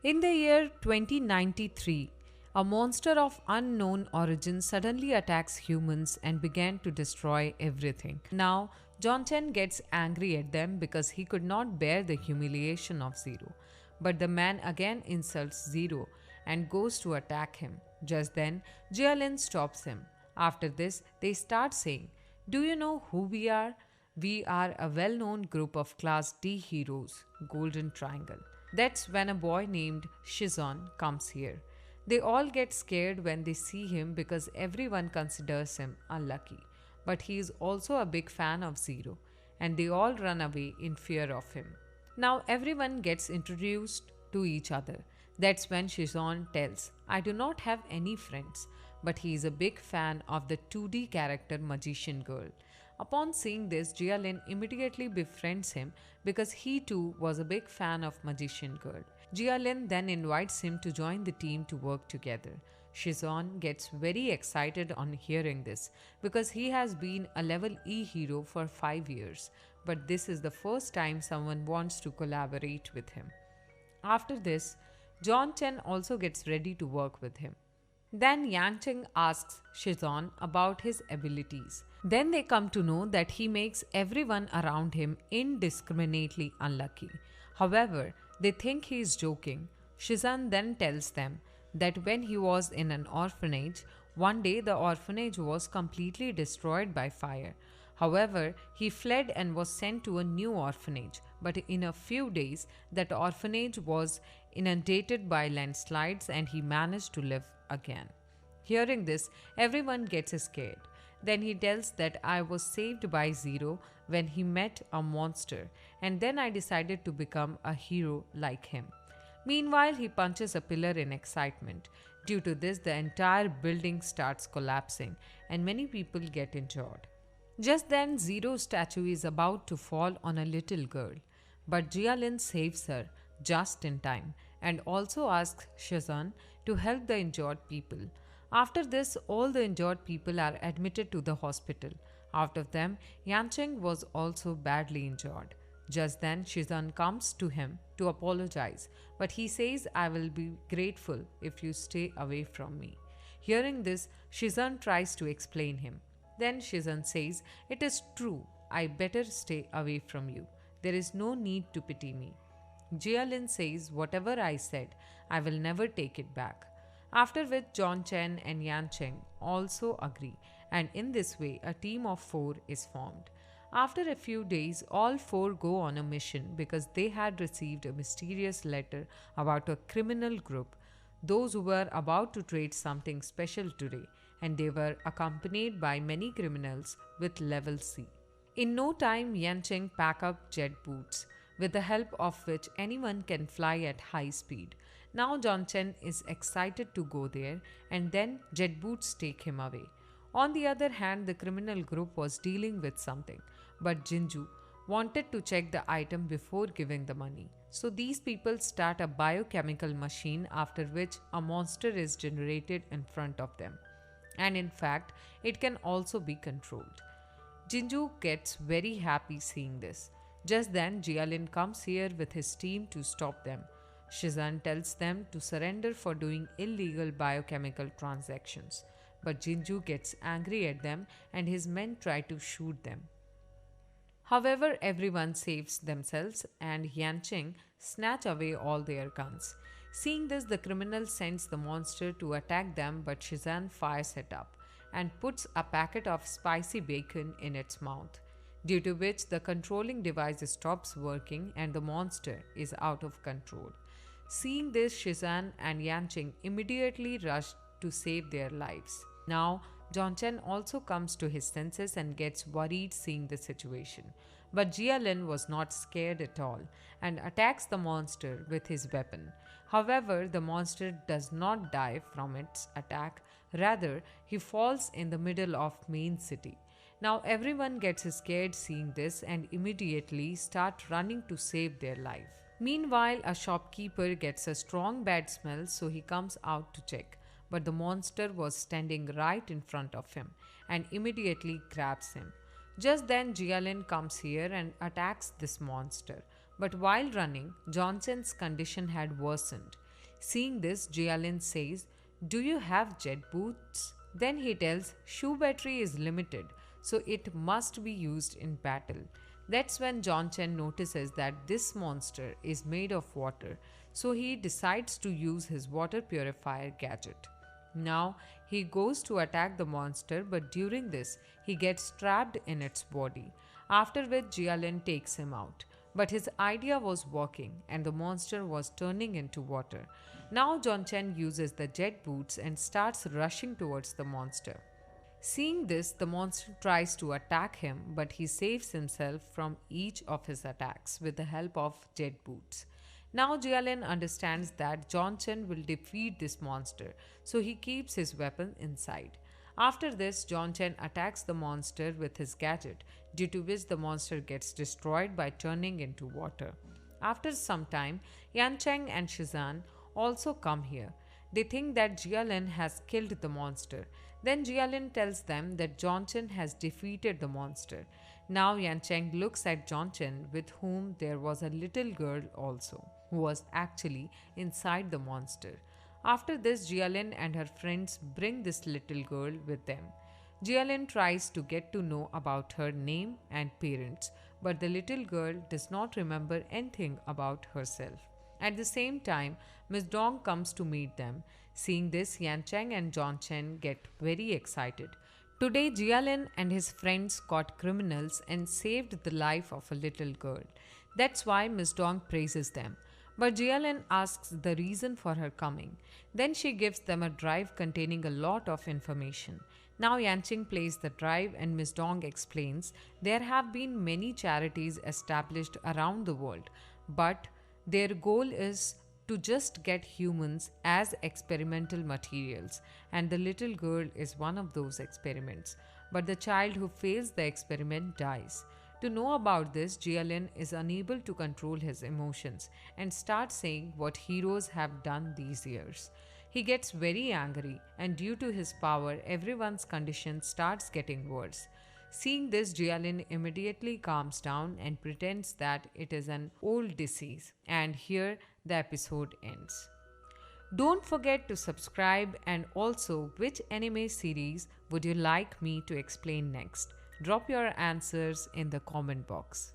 In the year 2093, a monster of unknown origin suddenly attacks humans and began to destroy everything. Now, John Chen gets angry at them because he could not bear the humiliation of Zero. But the man again insults Zero and goes to attack him. Just then, Jialin stops him. After this, they start saying, "Do you know who we are? We are a well known group of Class D heroes, Golden Triangle." That's when a boy named Shizon comes here. They all get scared when they see him because everyone considers him unlucky. But he is also a big fan of Zero, and they all run away in fear of him. Now everyone gets introduced to each other. That's when Shizon tells, "I do not have any friends," but he is a big fan of the 2D character Magician Girl. Upon seeing this, Jialin immediately befriends him because he too was a big fan of Magician Girl. Jialin then invites him to join the team to work together. Shizon gets very excited on hearing this because he has been a level E hero for 5 years, but this is the first time someone wants to collaborate with him. After this, John Chen also gets ready to work with him. Then Yancheng asks Shizon about his abilities. Then they come to know that he makes everyone around him indiscriminately unlucky. However, they think he is joking. Shizan then tells them that when he was in an orphanage, one day the orphanage was completely destroyed by fire. However, he fled and was sent to a new orphanage, but in a few days, that orphanage was inundated by landslides and he managed to live again. Hearing this, everyone gets scared. Then he tells that I was saved by Zero when he met a monster, and then I decided to become a hero like him. Meanwhile, he punches a pillar in excitement. Due to this, the entire building starts collapsing, and many people get injured. Just then, Zero's statue is about to fall on a little girl, but Jialin saves her just in time and also asks Shazan to help the injured people. After this, all the injured people are admitted to the hospital. Out of them, Yancheng was also badly injured. Just then, Shizan comes to him to apologize, but he says, "I will be grateful if you stay away from me." Hearing this, Shizan tries to explain him. Then Shizan says, "It is true, I better stay away from you. There is no need to pity me." Jialin says, "Whatever I said, I will never take it back." After which, John Chen and Yan Cheng also agree, and in this way, a team of 4 is formed. After a few days, all 4 go on a mission because they had received a mysterious letter about a criminal group, those who were about to trade something special today, and they were accompanied by many criminals with level C. In no time, Yancheng pack up jet boots, with the help of which anyone can fly at high speed. Now John Chen is excited to go there, and then jet boots take him away. On the other hand, the criminal group was dealing with something, but Jinju wanted to check the item before giving the money. So these people start a biochemical machine, after which a monster is generated in front of them. And in fact, it can also be controlled. Jinju gets very happy seeing this. Just then, Jialin comes here with his team to stop them. Shizan tells them to surrender for doing illegal biochemical transactions, but Jinju gets angry at them and his men try to shoot them. However, everyone saves themselves and Yancheng snatch away all their guns. Seeing this, the criminal sends the monster to attack them, but Shizan fires it up and puts a packet of spicy bacon in its mouth, due to which the controlling device stops working and the monster is out of control. Seeing this, Shizan and Yancheng immediately rush to save their lives. Now, John Chen also comes to his senses and gets worried seeing the situation. But Jialin was not scared at all and attacks the monster with his weapon. However, the monster does not die from its attack, rather, he falls in the middle of main city. Now everyone gets scared seeing this and immediately start running to save their life. Meanwhile, a shopkeeper gets a strong bad smell, so he comes out to check. But the monster was standing right in front of him and immediately grabs him. Just then, Jialin comes here and attacks this monster. But while running, Johnson's condition had worsened. Seeing this, Jialin says, "Do you have jet boots?" Then he tells, "Shoe battery is limited, so it must be used in battle." That's when John Chen notices that this monster is made of water, so he decides to use his water purifier gadget. Now he goes to attack the monster, but during this, he gets trapped in its body, after which Jialin takes him out. But his idea was working, and the monster was turning into water. Now John Chen uses the jet boots and starts rushing towards the monster. Seeing this, the monster tries to attack him, but he saves himself from each of his attacks with the help of jet boots. Now Jialin understands that John Chen will defeat this monster, so he keeps his weapon inside. After this, John Chen attacks the monster with his gadget, due to which the monster gets destroyed by turning into water. After some time, Yan Cheng and Shizan also come here. They think that Jialin has killed the monster. Then Jialin tells them that John Chen has defeated the monster. Now Yan Cheng looks at John Chen, with whom there was a little girl also, who was actually inside the monster. After this, Jialin and her friends bring this little girl with them. Jialin tries to get to know about her name and parents, but the little girl does not remember anything about herself. At the same time, Miss Dong comes to meet them. Seeing this, Yan Cheng and John Chen get very excited. Today, Jialin and his friends caught criminals and saved the life of a little girl. That's why Miss Dong praises them. But Jialin asks the reason for her coming. Then she gives them a drive containing a lot of information. Now Yanqing plays the drive and Miss Dong explains there have been many charities established around the world, but their goal is to just get humans as experimental materials, and the little girl is one of those experiments. But the child who fails the experiment dies. To know about this, Jialin is unable to control his emotions and starts saying what heroes have done these years. He gets very angry, and due to his power, everyone's condition starts getting worse. Seeing this, Jialin immediately calms down and pretends that it is an old disease. And here the episode ends. Don't forget to subscribe, and also which anime series would you like me to explain next? Drop your answers in the comment box.